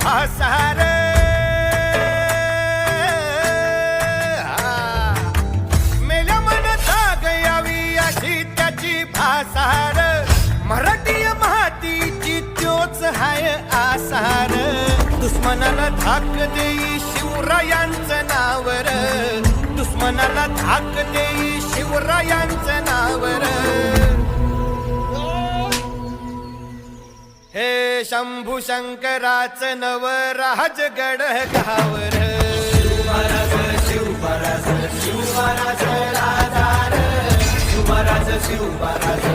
भासार मेल्या मन जाग यावी अशी त्याची भासार मराठी मातीची त्योच हाय आसार दुश्मनाला धाक देई शिवरायांचं नावर दुश्मनाला धाक देई शिवरायांचं नावर हे शंभू शंकराचं नव राजगड गावर शिवराज शिवराज शिवराज राजा शिवराज शिवराज